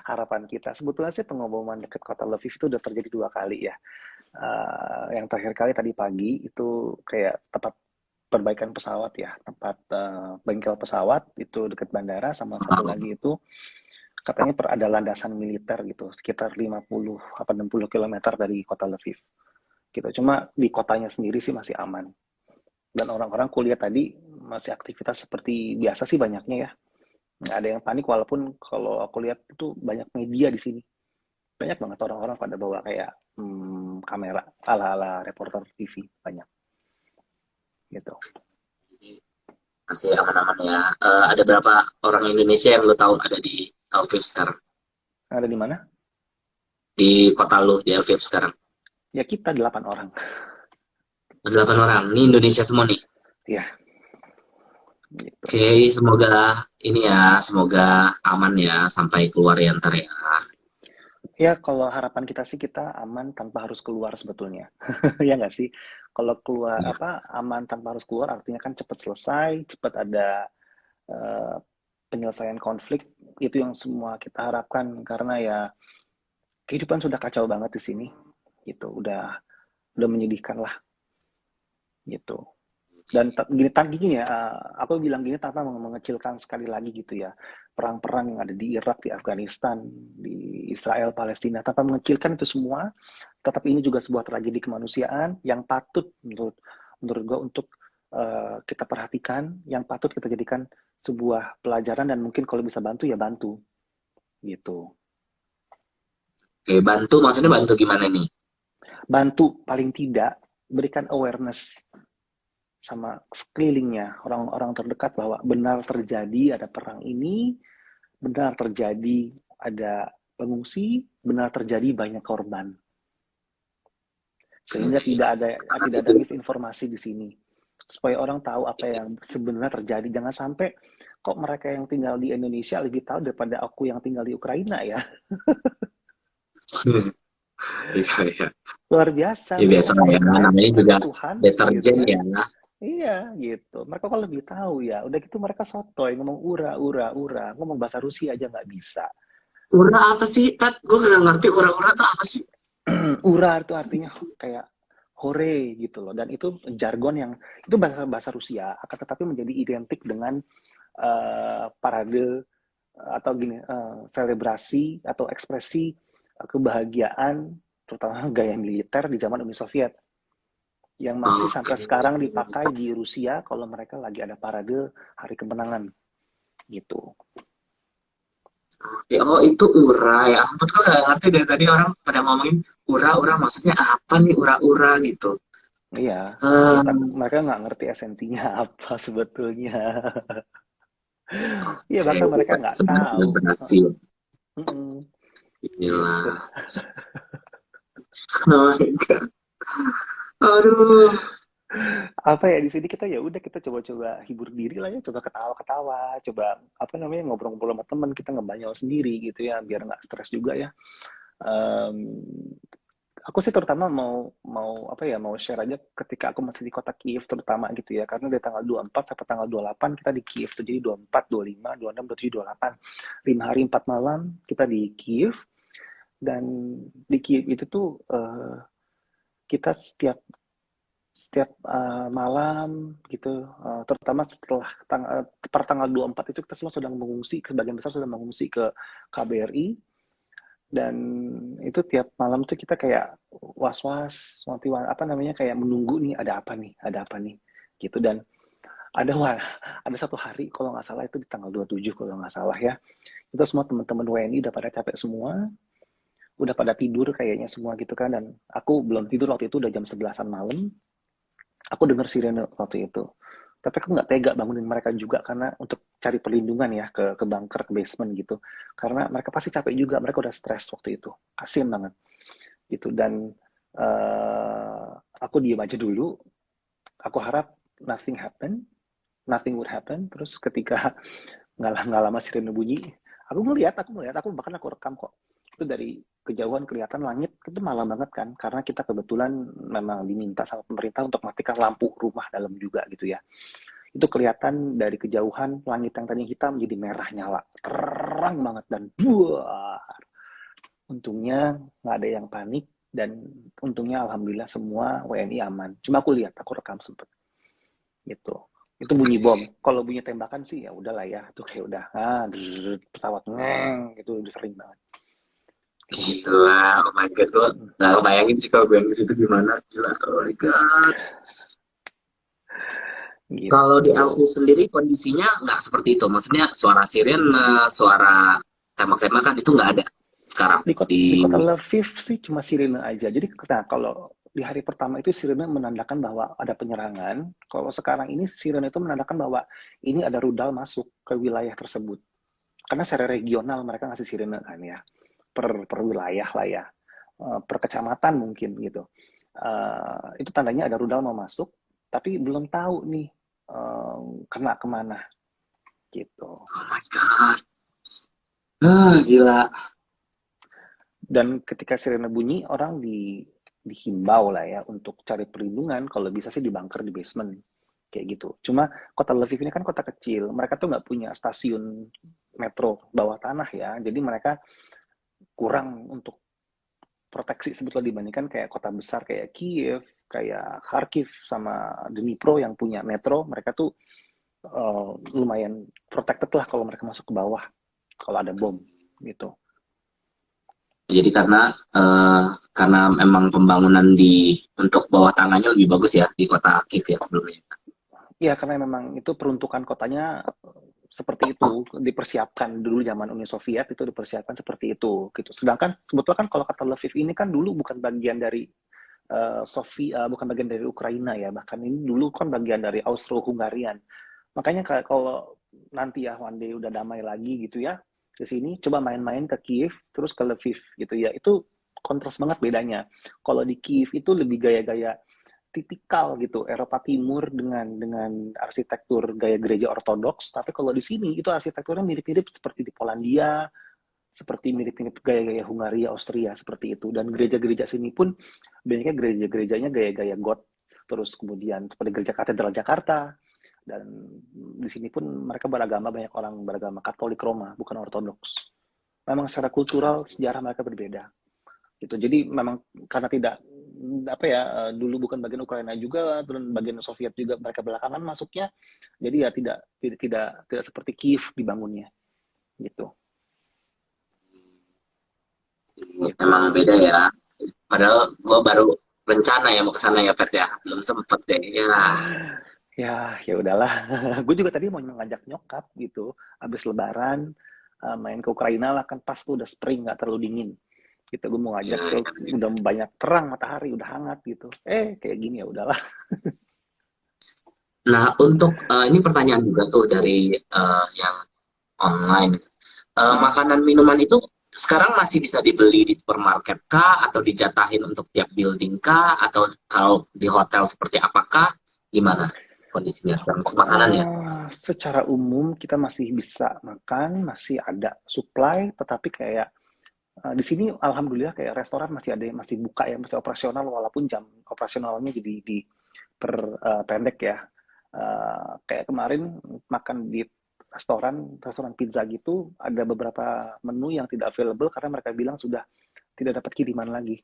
Harapan kita. Sebetulnya sih pengeboman dekat kota Lviv itu udah terjadi 2 kali ya. Yang terakhir kali tadi pagi itu kayak tempat perbaikan pesawat ya, tempat bengkel pesawat itu dekat bandara, sama satu lagi itu katanya ada landasan militer gitu, sekitar 50 apa 60 km dari kota Lviv. Gitu. Cuma di kotanya sendiri sih masih aman. Dan orang-orang kuliah tadi masih aktivitas seperti biasa sih banyaknya ya. Nggak ada yang panik, walaupun kalau aku lihat itu banyak media di sini. Banyak banget orang-orang pada bawa kayak kamera ala-ala reporter TV, banyak gitu. Masih aman-aman ya. Ada berapa orang Indonesia yang lo tahu ada di Lviv sekarang? Ada di mana? Di kota lo, di Lviv sekarang. Ya kita 8 orang. 8 orang. Ini Indonesia semua nih. Ya, gitu. Oke, semoga ini ya, semoga aman ya sampai keluar ya ntar ya. Ya kalau harapan kita sih kita aman tanpa harus keluar sebetulnya. Ya nggak sih? Kalau keluar Ya. aman tanpa harus keluar artinya kan cepat selesai, cepat ada penyelesaian konflik, itu yang semua kita harapkan, karena ya kehidupan sudah kacau banget di sini. Gitu, udah menyedihkan lah gitu. Dan gini ya, aku bilang gini tanpa mengecilkan sekali lagi gitu ya, perang-perang yang ada di Irak, di Afghanistan, di Israel, Palestina, tanpa mengecilkan itu semua, tetap ini juga sebuah tragedi kemanusiaan yang patut menurut gue untuk kita perhatikan, yang patut kita jadikan sebuah pelajaran, dan mungkin kalau bisa bantu ya bantu gitu. Oke, bantu maksudnya bantu gimana nih? Bantu paling tidak berikan awareness sama sekelilingnya, orang-orang terdekat, bahwa benar terjadi ada perang ini, benar terjadi ada pengungsi, benar terjadi banyak korban. Sehingga tidak ada misinformasi di sini. Supaya orang tahu apa yang sebenarnya terjadi. Jangan sampai kok mereka yang tinggal di Indonesia lebih tahu daripada aku yang tinggal di Ukraina ya. Iya. Luar biasa. Ya biasa ya, namanya juga Tuhan, deterjen gitu ya. Iya gitu. Mereka kok lebih tahu ya. Udah gitu mereka sotoy, ngomong ura. Ngomong bahasa Rusia aja nggak bisa. Ura apa sih, Pat? Gue nggak ngerti ura-ura tuh apa sih? Ura itu artinya kayak hore gitu loh. Dan itu jargon yang itu bahasa Rusia, akan tetapi menjadi identik dengan parade atau gini selebrasi atau ekspresi kebahagiaan, terutama gaya militer di zaman Uni Soviet yang masih Oke. sampai sekarang dipakai di Rusia kalau mereka lagi ada parade hari kemenangan gitu. Oke, oh itu ura ya ampun, gue gak ngerti dari tadi orang pada ngomongin ura-ura maksudnya apa nih ura-ura gitu. Iya, Eh, mereka nggak ngerti esensinya apa sebetulnya. Iya, oke, bahkan itu mereka nggak sebenarnya tahu. sudah berhasil. Mm-mm, gitu. Inilah. Oh my God. Aduh. Apa ya di sini kita ya udah kita coba-coba hibur diri lah ya, coba ketawa-ketawa, coba apa namanya ngobrol-ngobrol sama teman kita ngebanyol sendiri gitu ya, biar nggak stres juga ya. Em, aku sih terutama mau mau apa ya mau share aja ketika aku masih di kota Kiev terutama gitu ya karena dari tanggal 24 sampai tanggal 28 kita di Kiev tuh jadi 24, 25, 26, 27, 28 5 hari 4 malam kita di Kiev dan di Kiev itu tuh kita setiap setiap malam gitu terutama setelah per tanggal 24 itu kita semua sedang mengungsi sebagian besar sudah mengungsi ke KBRI dan itu tiap malam tuh kita kayak was-was wanti apa namanya kayak menunggu nih ada apa nih gitu dan ada wah ada satu hari kalau nggak salah itu di tanggal 27 kalau nggak salah ya itu semua teman-teman WNI udah pada capek semua udah pada tidur kayaknya semua gitu kan dan aku belum tidur waktu itu udah jam 11-an malam aku dengar sirene waktu itu tapi aku nggak tega bangunin mereka juga karena untuk cari perlindungan ya ke bunker ke basement gitu karena mereka pasti capek juga mereka udah stres waktu itu kasian banget gitu dan aku diem aja dulu aku harap nothing would happen terus ketika nggak lama sirene bunyi aku bahkan aku rekam kok itu dari kejauhan kelihatan langit itu malam banget kan karena kita kebetulan memang diminta sama pemerintah untuk matikan lampu rumah dalam juga gitu ya itu kelihatan dari kejauhan langit yang tadinya hitam jadi merah nyala terang banget dan buah untungnya nggak ada yang panik dan untungnya alhamdulillah semua WNI aman cuma aku rekam sempet gitu itu bunyi bom kalau bunyi tembakan sih ya udahlah ya itu kayak udah pesawat ngeng itu udah sering banget kayak gitu. Gila, oh my God, gue gak bayangin sih kalau gue yang di situ gimana. Gila, oh my God. Kalau di Gitu. Elvis sendiri kondisinya nggak seperti itu. Maksudnya suara sirene, suara tembak-tembakan itu nggak ada sekarang Di di. kota Lviv sih cuma sirene aja. Jadi nah, kalau di hari pertama itu sirene menandakan bahwa ada penyerangan. Kalau sekarang ini sirene itu menandakan bahwa ini ada rudal masuk ke wilayah tersebut. Karena secara regional mereka ngasih sirene kan ya. Per wilayah lah ya. Per kecamatan mungkin gitu. Itu tandanya ada rudal mau masuk. Tapi belum tahu nih kena kemana gitu. Oh my God. Gila. Dan ketika sirene bunyi, orang dihimbau lah ya untuk cari perlindungan. Kalau bisa sih di bunker di basement kayak gitu. Cuma kota Lviv ini kan kota kecil, mereka tuh nggak punya stasiun metro bawah tanah ya. Jadi mereka kurang untuk proteksi sebetulnya dibandingkan kayak kota besar kayak Kiev, kayak Kharkiv sama Dnipro yang punya metro. Mereka tuh lumayan protected lah kalau mereka masuk ke bawah kalau ada bom gitu. Jadi karena memang pembangunan di untuk bawah tanahnya lebih bagus ya di kota Kiev ya sebelumnya. Ya, karena memang itu peruntukan kotanya seperti itu, dipersiapkan dulu zaman Uni Soviet itu dipersiapkan seperti itu, gitu. Sedangkan sebetulnya kan kalau kata Lviv ini kan dulu bukan bagian dari bukan bagian dari Ukraina ya, bahkan ini dulu kan bagian dari Austro-Hungarian. Makanya kalau nanti ya one day udah damai lagi gitu ya, ke sini coba main-main ke Kiev terus ke Lviv gitu ya. Itu kontras banget bedanya. Kalau di Kiev itu lebih gaya-gaya tipikal gitu Eropa Timur dengan arsitektur gaya gereja ortodoks tapi kalau di sini itu arsitekturnya mirip-mirip seperti di Polandia seperti mirip-mirip gaya-gaya Hungaria Austria seperti itu dan gereja-gereja sini pun banyaknya gereja-gerejanya gaya-gaya goth terus kemudian seperti gereja katedral Jakarta dan di sini pun mereka beragama banyak orang beragama Katolik Roma bukan Ortodoks memang secara kultural sejarah mereka berbeda gitu jadi memang karena tidak apa ya, dulu bukan bagian Ukraina juga, dan bagian Soviet juga mereka belakangan masuknya. Jadi ya tidak seperti Kiev dibangunnya gitu. Emang Gitu. beda ya. Padahal gue baru rencana ya mau ke sana ya, Pet ya. Belum sempet deh. Ya, Ya udahlah. Gue juga tadi mau ngajak nyokap gitu, habis Lebaran main ke Ukraina lah, kan pas tuh udah spring, nggak terlalu dingin. Gitu gue mau ngajak ya, tuh, ya. udah banyak terang matahari, udah hangat gitu. Kayak gini, ya udahlah. Nah, untuk ini pertanyaan juga tuh dari yang online. Mm-mm. Makanan minuman itu sekarang masih bisa dibeli di supermarket kah? Atau dijatahin untuk tiap building kah? Atau kalau di hotel seperti apakah? Gimana kondisinya sekarang untuk makanan ya? Secara umum kita masih bisa makan, masih ada supply, tetapi kayak di sini alhamdulillah kayak restoran masih ada yang masih buka ya, masih operasional walaupun jam operasionalnya jadi pendek ya. Kayak kemarin makan di restoran pizza gitu, ada beberapa menu yang tidak available karena mereka bilang sudah tidak dapat kiriman lagi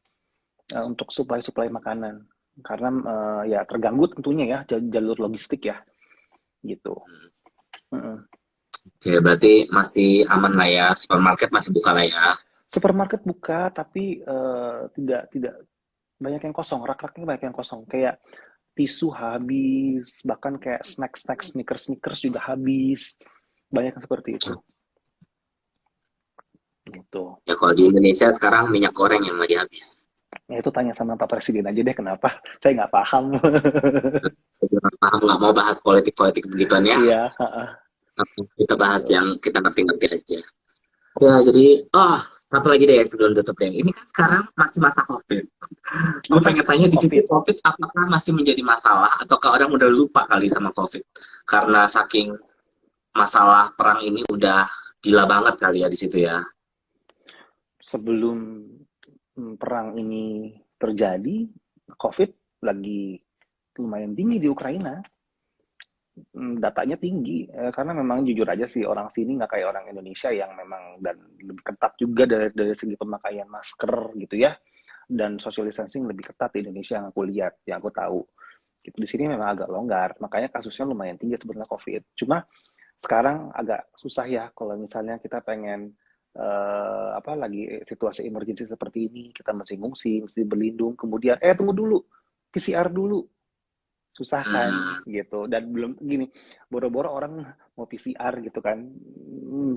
untuk supply makanan. Karena ya terganggu tentunya ya jalur logistik ya gitu. Mm-mm. Oke, berarti masih aman lah ya. Supermarket masih buka lah ya. Supermarket buka tapi tidak tidak banyak yang kosong, rak-raknya banyak yang kosong. Kayak tisu habis, bahkan kayak snack-snack Snickers juga habis. Banyak yang seperti itu. Gitu. Ya kalau di Indonesia sekarang minyak goreng yang lagi habis. Ya itu tanya sama Pak Presiden aja deh kenapa. Saya nggak paham. Saya kurang paham, nggak mau bahas politik-politik begituan ya. Iya, Kita bahas gitu. yang kita ngerti-ngerti aja. Ya, jadi, satu lagi deh sebelum tutup deh. Ini kan sekarang masih masa COVID. Gue Oke, pengen tanya di situ COVID. COVID apakah masih menjadi masalah ataukah orang udah lupa kali sama COVID? Karena saking masalah perang ini udah gila banget kali ya di situ ya. Sebelum perang ini terjadi, COVID lagi lumayan tinggi di Ukraina. Datanya tinggi karena memang jujur aja sih orang sini nggak kayak orang Indonesia yang memang dan lebih ketat juga dari segi pemakaian masker gitu ya, dan social distancing lebih ketat di Indonesia yang aku lihat, yang aku tahu gitu. Di sini memang agak longgar, makanya kasusnya lumayan tinggi sebenarnya COVID. Cuma sekarang agak susah ya kalau misalnya kita pengen apa lagi situasi emergency seperti ini, kita mesti ngungsi, mesti berlindung, kemudian tunggu dulu, PCR dulu, susah kan Hmm, gitu. Dan belum gini, boro-boro orang mau PCR gitu kan,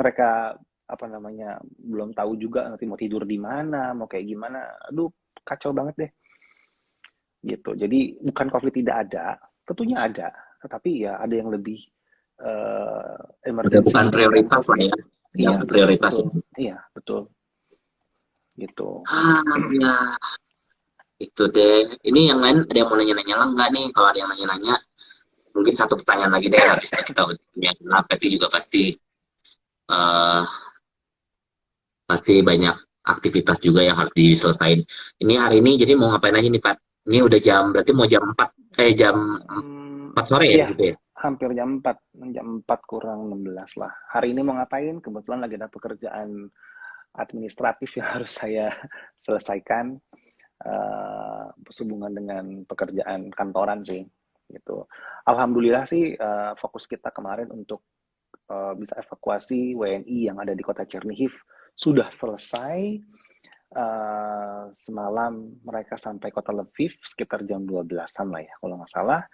mereka apa namanya belum tahu juga nanti mau tidur di mana, mau kayak gimana, aduh kacau banget deh gitu. Jadi bukan COVID tidak ada, tentunya ada, tetapi ya ada yang lebih udah emergensi bukan dibandingkan prioritas lah COVID. ya. Yang Iya prioritas betul, itu. iya betul gitu. Ya, itu deh. Ini yang lain ada yang mau nanya-nanya lah nggak nih? Kalau ada yang nanya-nanya, mungkin satu pertanyaan lagi deh habis itu kita udah. Nah, Peti juga eh, pasti banyak aktivitas juga yang harus diselesaikan. Ini hari ini jadi mau ngapain aja nih Pak? Ini udah jam berarti mau jam 4 jam 4 sore ya di Iya, situ ya. hampir jam 4 kurang 16 lah. Hari ini mau ngapain? Kebetulan lagi ada pekerjaan administratif yang harus saya selesaikan, sehubungan dengan pekerjaan kantoran sih, gitu. Alhamdulillah sih, fokus kita kemarin untuk bisa evakuasi WNI yang ada di kota Chernihiv sudah selesai. Semalam mereka sampai kota Lviv sekitar jam 12-an lah ya, kalau nggak salah.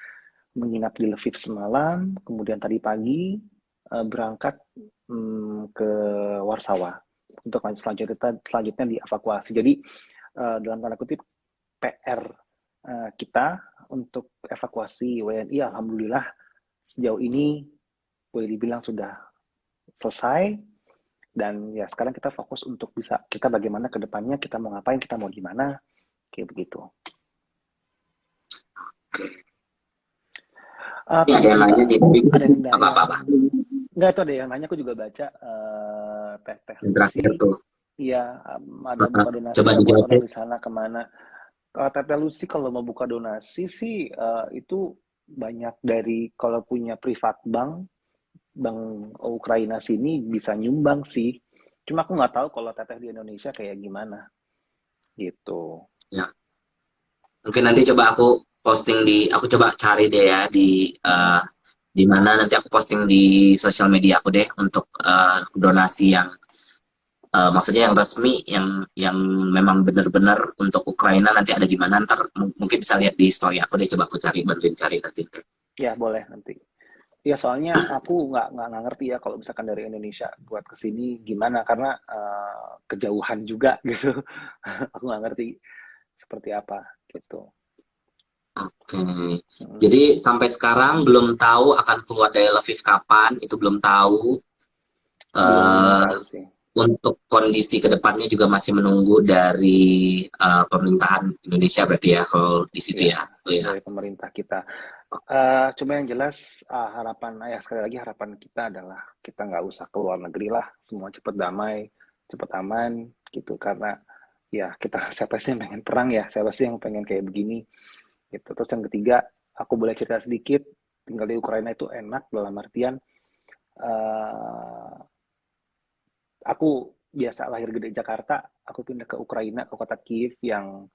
Menginap di Lviv semalam, kemudian tadi pagi berangkat ke Warsawa untuk selanjutnya dievakuasi. Jadi dalam tanda kutip PR kita untuk evakuasi WNI alhamdulillah sejauh ini boleh dibilang sudah selesai, dan ya sekarang kita fokus untuk kita bagaimana ke depannya, kita mau ngapain, kita mau gimana, kayak begitu. Oke. Ini ada yang Permisi nanya Pak, nih, tapi ada yang nanya. apa-apa. Enggak, itu ada yang nanya, aku juga baca Teh Yang terakhir Lucy. tuh. Iya, ada buka donasi Coba nggak buat dijawab orang deh. di sana kemana? Teh Lucy kalau mau buka donasi sih itu banyak dari kalau punya privat bank Ukraina sini bisa nyumbang sih. Cuma aku nggak tahu kalau teteh di Indonesia kayak gimana gitu. Ya, Mungkin nanti coba aku posting aku coba cari deh ya di mana nanti aku posting di sosial media aku deh untuk donasi yang maksudnya yang resmi yang memang benar-benar untuk Ukraina nanti ada di mana ntar mungkin bisa lihat di story aku deh coba aku cari bantuin cari nanti. Ya boleh nanti. Ya soalnya aku nggak ngerti ya kalau misalkan dari Indonesia buat ke sini gimana karena kejauhan juga gitu. Aku nggak ngerti seperti apa gitu. Oke. Hmm, Jadi sampai sekarang belum tahu akan keluar dari Lviv kapan, itu belum tahu. belum eh tahu sih. untuk kondisi kedepannya juga masih menunggu dari pemerintahan Indonesia berarti ya kalau di situ Ya ya. Oh ya. dari pemerintah kita. Cuma yang jelas harapan ya sekali lagi harapan kita adalah kita nggak usah keluar negeri lah, semua cepat damai, cepat aman gitu karena ya kita siapa sih yang pengen perang ya, siapa sih yang pengen kayak begini gitu. Terus yang ketiga, aku boleh cerita sedikit, tinggal di Ukraina itu enak dalam artian uh, aku biasa lahir gede di Jakarta, aku pindah ke Ukraina ke kota Kiev yang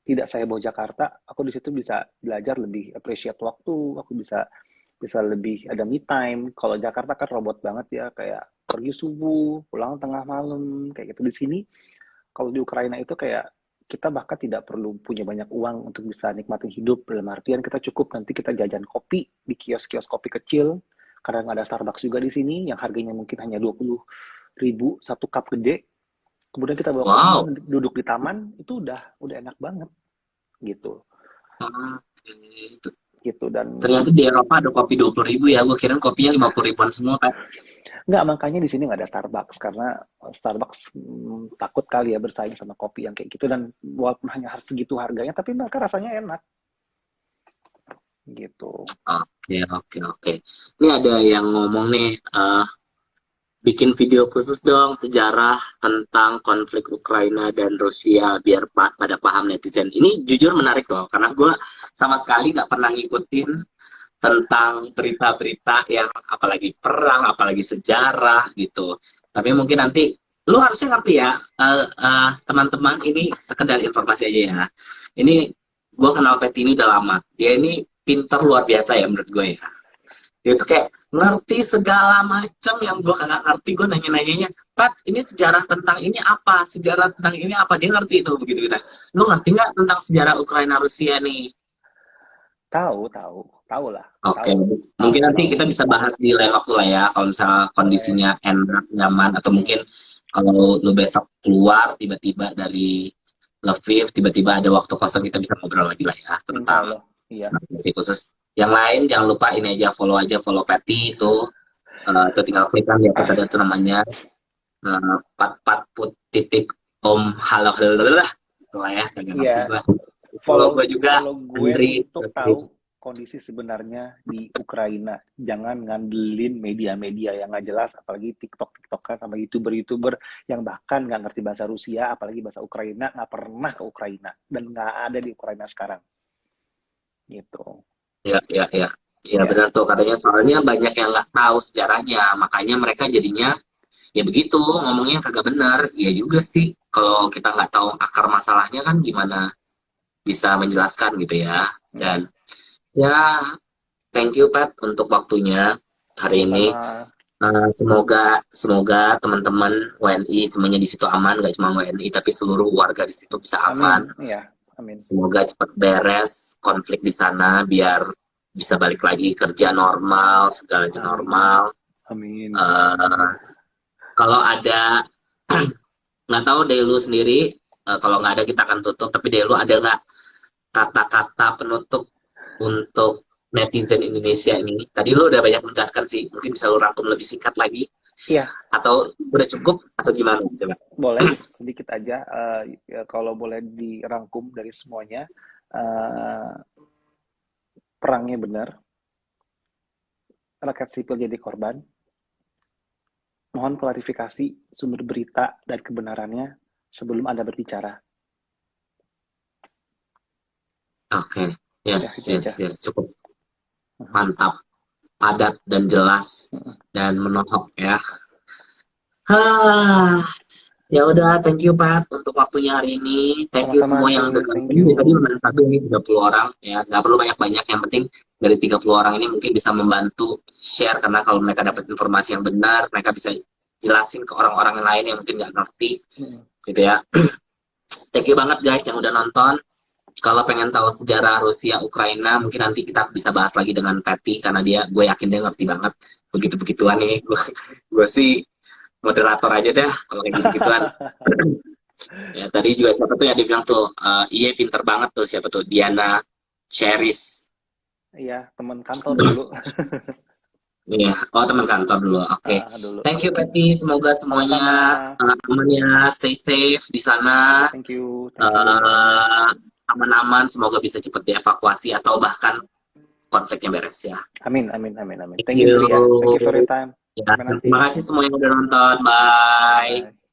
tidak saya bawa Jakarta, aku di situ bisa belajar lebih appreciate waktu, aku bisa bisa lebih ada me time. Kalau Jakarta kan robot banget ya, kayak pergi subuh, pulang tengah malam, kayak gitu. Di sini, kalau di Ukraina itu kayak kita bahkan tidak perlu punya banyak uang untuk bisa nikmatin hidup. Dalam artian kita cukup nanti kita jajan kopi di kios-kios kopi kecil. Kadang ada Starbucks juga di sini yang harganya mungkin hanya 20.000 satu cup gede. Kemudian kita bawa kopi, Wow. duduk di taman, itu udah enak banget gitu. Oke. Gitu dan Ternyata di Eropa ada kopi 20.000 ya. Gue kira kopinya 50 ribuan semua kan. nggak, makanya di sini nggak ada Starbucks karena Starbucks takut kali ya bersaing sama kopi yang kayak gitu dan walaupun hanya harus segitu harganya tapi mereka rasanya enak gitu. Oke, oke, oke. Ini ada yang ngomong nih, bikin video khusus dong sejarah tentang konflik Ukraina dan Rusia biar pada paham netizen. Ini jujur menarik loh, karena gue sama sekali nggak pernah ngikutin tentang berita-berita yang apalagi perang, apalagi sejarah gitu. Tapi mungkin nanti lu harusnya ngerti ya, teman-teman ini sekedar informasi aja ya. Ini gue kenal Peti ini udah lama. Dia ini pinter luar biasa ya menurut gue ya. Dia tuh kayak ngerti segala macam yang gue kagak ngerti. Gue nanya-nanyanya, Pat, ini sejarah tentang ini apa? Sejarah tentang ini apa? Dia ngerti itu begitu gitu. Lu ngerti nggak tentang sejarah Ukraina Rusia nih? Tahu lah, Oke, tahu mungkin nanti tahu kita bisa bahas di lain waktu lah ya. Kalau misalnya boleh. kondisinya enak, nyaman, atau mungkin kalau lu besok keluar tiba-tiba dari Lviv, tiba-tiba ada waktu kosong kita bisa ngobrol lagi lah ya Insya tentang Allah iya. nasi khusus. Yang lain jangan lupa ini aja follow Patty itu tinggal klik kan di atas ada tuh namanya pat pat put titik om halo halo lah itulah ya jangan ngerti Iya, gua. Follow follow gua juga follow gue Andri. untuk tahu kondisi sebenarnya di Ukraina. Jangan ngandelin media-media yang nggak jelas, apalagi TikTok kan sama YouTuber-YouTuber yang bahkan nggak ngerti bahasa Rusia, apalagi bahasa Ukraina, nggak pernah ke Ukraina dan nggak ada di Ukraina sekarang. Gitu. Ya, ya, ya. Ya Ya, benar tuh katanya soalnya banyak yang nggak tahu sejarahnya, makanya mereka jadinya ya begitu ngomongnya kagak benar. Ya juga sih kalau kita nggak tahu akar masalahnya kan gimana bisa menjelaskan gitu ya. ya. Dan ya thank you Pat untuk waktunya hari ini. Sama-sama. Semoga semoga teman-teman WNI semuanya di situ aman, nggak cuma WNI tapi seluruh warga di situ bisa aman. Amin. Ya, amin. Semoga cepat beres konflik di sana biar bisa balik lagi kerja normal, segalanya Amin. normal. Amin. Eh, kalau ada nggak tahu dari lu sendiri, kalau nggak ada kita akan tutup. Tapi dari lu ada nggak kata-kata penutup untuk netizen Indonesia ini? Tadi lu udah banyak menjelaskan sih, mungkin bisa lu rangkum lebih singkat lagi Iya, atau udah cukup atau gimana? Coba. boleh sedikit aja. Ya, kalau boleh dirangkum dari semuanya, eh, perangnya benar, rakyat sipil jadi korban. Mohon klarifikasi sumber berita dan kebenarannya sebelum Anda berbicara. Oke, Udah yes, itu yes, aja. yes, cukup mantap, padat dan jelas dan menohok ya. Hah, Ya udah, thank you Pat untuk waktunya hari ini. Thank you Sama-sama semua yang udah nih, thank nonton. you. Ini tadi lumayan stabil nih 30 orang ya. Nggak perlu banyak-banyak, yang penting dari 30 orang ini mungkin bisa membantu share, karena kalau mereka dapat informasi yang benar, mereka bisa jelasin ke orang-orang lain yang mungkin nggak ngerti Mm. gitu ya. Thank you banget guys yang udah nonton. Kalau pengen tahu sejarah Rusia Ukraina, mungkin nanti kita bisa bahas lagi dengan Patty, karena gue yakin dia ngerti banget begitu-begituan nih. Gue sih moderator aja dah kalau kayak gitu-gituan. Ya, tadi juga siapa tuh yang dibilang tuh, iya pinter banget tuh, siapa tuh, Diana Cheris. Iya, teman kantor dulu. Iya, oh teman kantor dulu. Oke. Dulu. Thank you Patty, semoga semuanya Sama-sama. aman ya, stay safe di sana. Thank you. Thank you juga. Eh, aman-aman, semoga bisa cepat dievakuasi atau bahkan konfliknya beres ya. Amin, amin, amin, amin. Thank Thank you, you. Billy ya. Thank you for your time. Ya, Sampai nanti. terima kasih semua yang udah nonton. Bye. Bye.